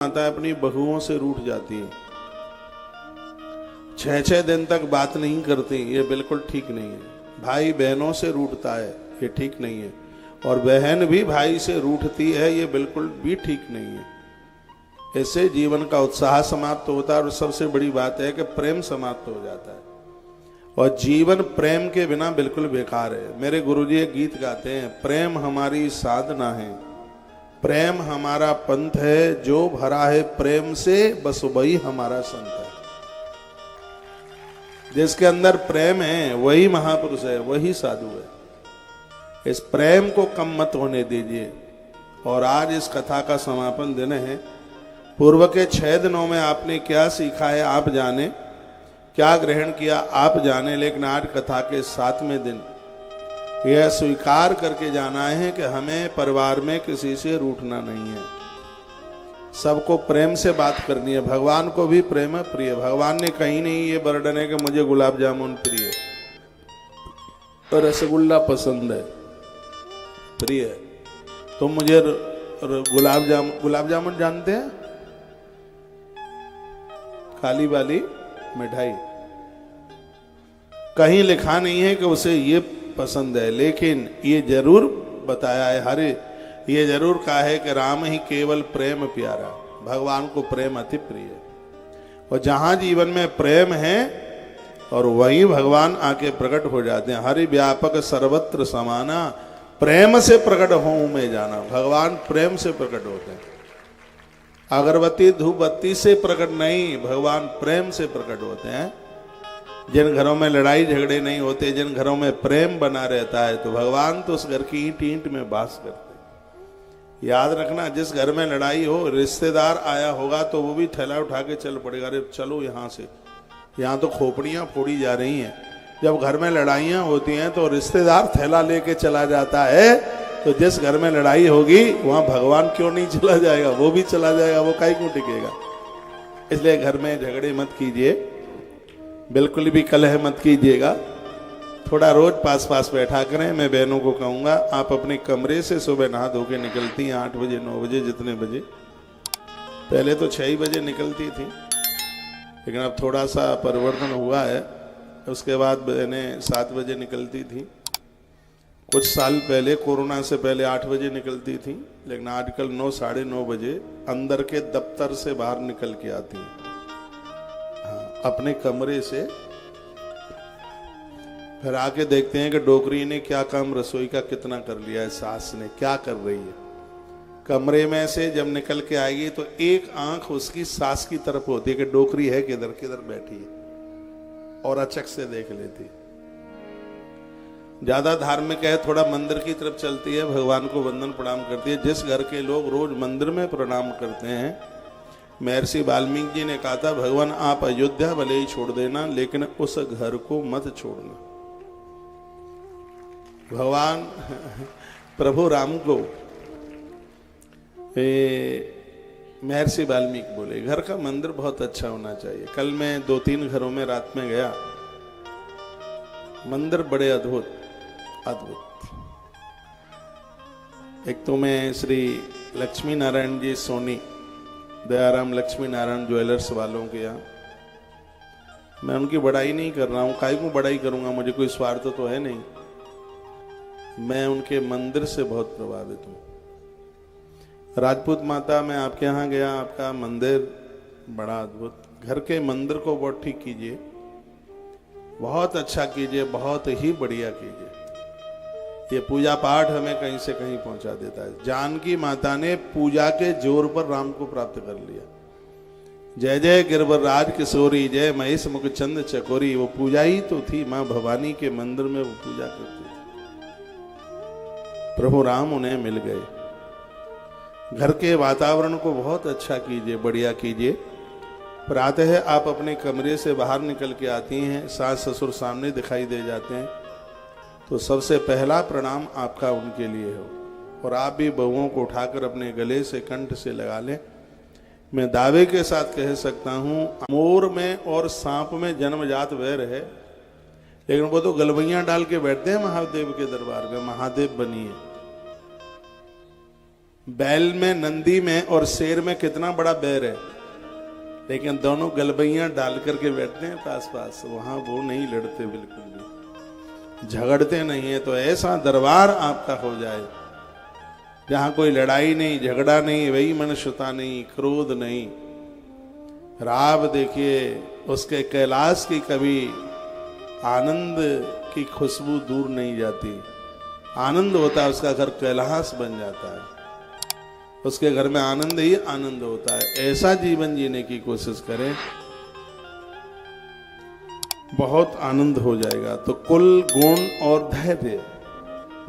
माता अपनी बहुओं से रूठ जाती है, 6-6 दिन तक बात नहीं करती, ये बिल्कुल ठीक नहीं है। भाई बहनों से रूठता है, ये ठीक नहीं है। और बहन भी भाई से रूठती है, ये बिल्कुल भी ठीक नहीं है। ऐसे जीवन का उत्साह समाप्त होता है और सबसे बड़ी बात है कि प्रेम समाप्त हो जाता है। और जीवन प्रेम के बिना बिल्कुल बेकार है। मेरे गुरुजी एक गीत गाते हैं, प्रेम हमारी साधना है, प्रेम हमारा पंथ है, जो भरा है प्रेम से बस वही हमारा संत है। जिसके अंदर प्रेम है वही महापुरुष है, वही साधु है। इस प्रेम को कम मत होने दीजिए। और आज इस कथा का समापन दिन है। पूर्व के 6 दिनों में आपने क्या सीखा है आप जाने, क्या ग्रहण किया आप जाने, लेकिन आज कथा के 7वें दिन यह स्वीकार करके जाना है कि हमें परिवार में किसी से रूठना नहीं है, सबको प्रेम से बात करनी है। भगवान को भी प्रेम है प्रिय। भगवान ने कहीं नहीं ये वर्णन है कि मुझे गुलाब जामुन प्रिय और रसगुल्ला पसंद है प्रिय, तो मुझे गुलाब जामुन जानते हैं, काली वाली मिठाई, कहीं लिखा नहीं है कि उसे ये पसंद है। लेकिन ये जरूर बताया है, हरे ये जरूर कहा है कि राम ही केवल प्रेम प्यारा, भगवान को प्रेम अति प्रिय। और जहां जीवन में प्रेम है और वही भगवान आके प्रकट हो जाते हैं। हरि व्यापक सर्वत्र समाना, प्रेम से प्रकट हो में जाना। भगवान प्रेम से प्रकट होते हैं। अगरबत्ती धूप बत्ती से प्रकट नहीं, भगवान प्रेम से प्रकट होते हैं। जिन घरों में लड़ाई झगड़े नहीं होते, जिन घरों में प्रेम बना रहता है, तो भगवान तो उस घर की ईंट ईंट में वास करते। याद रखना, जिस घर में लड़ाई हो, रिश्तेदार आया होगा तो वो भी थैला उठा के चल पड़ेगा, अरे चलो यहाँ से, यहाँ तो खोपड़ियाँ फोड़ी जा रही हैं। जब घर में लड़ाइयाँ होती हैं तो रिश्तेदार थैला लेके चला जाता है, तो जिस घर में लड़ाई होगी वहाँ भगवान क्यों नहीं चला जाएगा, वो भी चला जाएगा, वो काहे क्यों टिकेगा। इसलिए घर में झगड़े मत कीजिए, बिल्कुल भी कलह मत कीजिएगा। थोड़ा रोज पास पास बैठा करें। मैं बहनों को कहूँगा, आप अपने कमरे से सुबह नहा धो के निकलती हैं 8 बजे 9 बजे जितने बजे, पहले तो 6 बजे निकलती थी, लेकिन अब थोड़ा सा परिवर्तन हुआ है। उसके बाद बहनें 7 बजे निकलती थी। कुछ साल पहले कोरोना से पहले 8 बजे निकलती थी, लेकिन आजकल 9 साढ़े 9 बजे अंदर के दफ्तर से बाहर निकल के आती हैं, अपने कमरे से। फिर आके देखते हैं कि डोकरी ने क्या काम रसोई का कितना कर लिया है, सास ने क्या कर रही है। कमरे में से जब निकल के आएगी तो एक आंख उसकी सास की तरफ होती है कि डोकरी है किधर किधर बैठी है, और अचक से देख लेती है। ज्यादा धार्मिक है, थोड़ा मंदिर की तरफ चलती है, भगवान को वंदन प्रणाम करती है। जिस घर के लोग रोज मंदिर में प्रणाम करते हैं, महर्षि वाल्मीकि जी ने कहा था, भगवान आप अयोध्या भले ही छोड़ देना, लेकिन उस घर को मत छोड़ना। भगवान प्रभु राम को महर्षि वाल्मीकि बोले, घर का मंदिर बहुत अच्छा होना चाहिए। कल मैं 2-3 घरों में रात में गया, मंदिर बड़े अद्भुत अद्भुत। एक तो मैं श्री लक्ष्मी नारायण जी सोनी, दयाराम लक्ष्मी नारायण ज्वेलर्स वालों के यहाँ, मैं उनकी बड़ाई नहीं कर रहा हूँ, काहे को बड़ाई करूंगा, मुझे कोई स्वार्थ तो है नहीं। मैं उनके मंदिर से बहुत प्रभावित हूँ। राजपूत माता, मैं आपके यहाँ गया, आपका मंदिर बड़ा अद्भुत। घर के मंदिर को बहुत ठीक कीजिए, बहुत अच्छा कीजिए, बहुत ही बढ़िया कीजिए। ये पूजा पाठ हमें कहीं से कहीं पहुंचा देता है। जानकी माता ने पूजा के जोर पर राम को प्राप्त कर लिया। जय जय गिरवरराज किशोरी, जय महेश मुख चंद चकोरी, वो पूजा ही तो थी। मां भवानी के मंदिर में वो पूजा करती थी। प्रभु राम उन्हें मिल गए। घर के वातावरण को बहुत अच्छा कीजिए, बढ़िया कीजिए। प्रातः आप अपने कमरे से बाहर निकल के आती हैं, सास ससुर सामने दिखाई दे जाते हैं, तो सबसे पहला प्रणाम आपका उनके लिए हो। और आप भी बहुओं को उठाकर अपने गले से कंठ से लगा लें। मैं दावे के साथ कह सकता हूं, मोर में और सांप में जन्मजात वैर है, लेकिन वो तो गलवैयां डाल के बैठते हैं महादेव के दरबार में, महादेव बनिए। बैल में, नंदी में और शेर में कितना बड़ा बैर है, लेकिन दोनों गलबैयां डाल करके बैठते हैं पास पास, वहां वो नहीं लड़ते, बिल्कुल भी झगड़ते नहीं है। तो ऐसा दरबार आपका हो जाए जहां कोई लड़ाई नहीं, झगड़ा नहीं, वही मनुष्यता नहीं, क्रोध नहीं। राव देखिए, उसके कैलाश की कभी आनंद की खुशबू दूर नहीं जाती, आनंद होता है, उसका घर कैलाश बन जाता है, उसके घर में आनंद ही आनंद होता है। ऐसा जीवन जीने की कोशिश करें, बहुत आनंद हो जाएगा। तो कुल, गुण और धैर्य,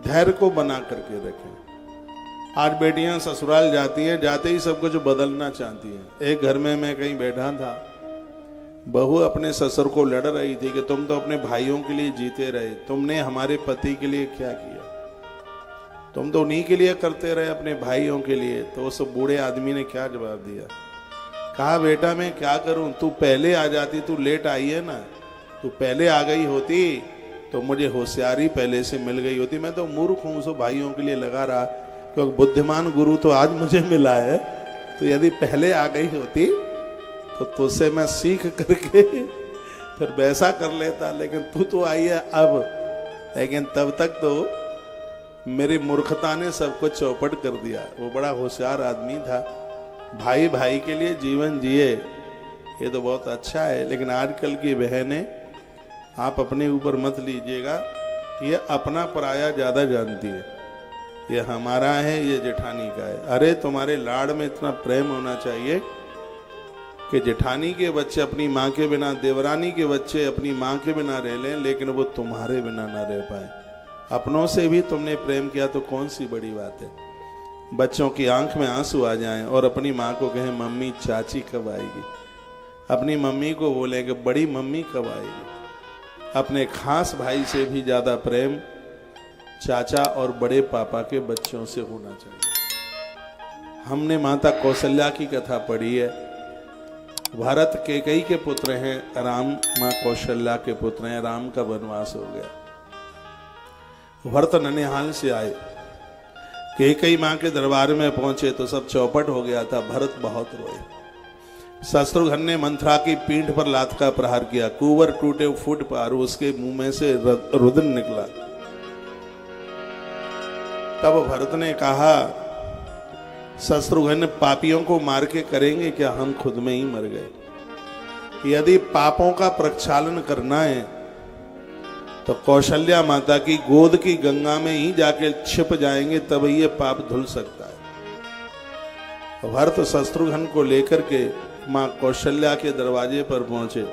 धैर्य को बना करके रखें। आज बेटियां ससुराल जाती हैं, जाते ही सब कुछ बदलना चाहती हैं। एक घर में मैं कहीं बैठा था, बहू अपने ससुर को लड़ रही थी कि तुम तो अपने भाइयों के लिए जीते रहे, तुमने हमारे पति के लिए क्या किया, तुम तो उन्हीं के लिए करते रहे, अपने भाइयों के लिए। तो उस बूढ़े आदमी ने क्या जवाब दिया, कहा बेटा मैं क्या करूं, तू पहले आ जाती, तू लेट आई है ना, तू पहले आ गई होती तो मुझे होशियारी पहले से मिल गई होती। मैं तो मूर्ख हूं, सो भाइयों के लिए लगा रहा, क्योंकि बुद्धिमान गुरु तो आज मुझे मिला है, तो यदि पहले आ गई होती तो तुझसे मैं सीख करके फिर वैसा कर लेता, लेकिन तू तो आई है अब। लेकिन तब तक तो मेरी मूर्खता ने सब कुछ चौपट कर दिया। वो बड़ा होशियार आदमी था, भाई भाई के लिए जीवन जिए, ये तो बहुत अच्छा है। लेकिन आजकल की बहनें, आप अपने ऊपर मत लीजिएगा, ये अपना पराया ज्यादा जानती है, ये हमारा है, ये जेठानी का है। अरे तुम्हारे लाड़ में इतना प्रेम होना चाहिए कि जेठानी के बच्चे अपनी माँ के बिना, देवरानी के बच्चे अपनी माँ के बिना रह लें, लेकिन वो तुम्हारे बिना ना रह पाए। अपनों से भी तुमने प्रेम किया तो कौन सी बड़ी बात है। बच्चों की आंख में आंसू आ जाएं और अपनी माँ को कहें मम्मी चाची कब आएगी, अपनी मम्मी को बोले कि बड़ी मम्मी कब आएगी। अपने खास भाई से भी ज्यादा प्रेम चाचा और बड़े पापा के बच्चों से होना चाहिए। हमने माता कौशल्या की कथा पढ़ी है। भरत कैकेयी के पुत्र हैं, राम माँ कौशल्या के पुत्र हैं। राम का वनवास हो गया, भरत ननिहाल से आए, कैकेयी माँ के दरबार में पहुंचे तो सब चौपट हो गया था। भरत बहुत रोए। शत्रुघ्न ने मंथरा की पीठ पर लात का प्रहार किया, कुंवर टूटे फुट पार, उसके मुंह में से रुधिर निकला। तब भरत ने कहा, शत्रुघ्न पापियों को मार के करेंगे क्या, हम खुद में ही मर गए। यदि पापों का प्रक्षालन करना है तो कौशल्या माता की गोद की गंगा में ही जाके छिप जाएंगे, तब ये पाप धुल सकता है। भरत शत्रुघ्न को लेकर के मां कौशल्या के दरवाजे पर पहुंचे।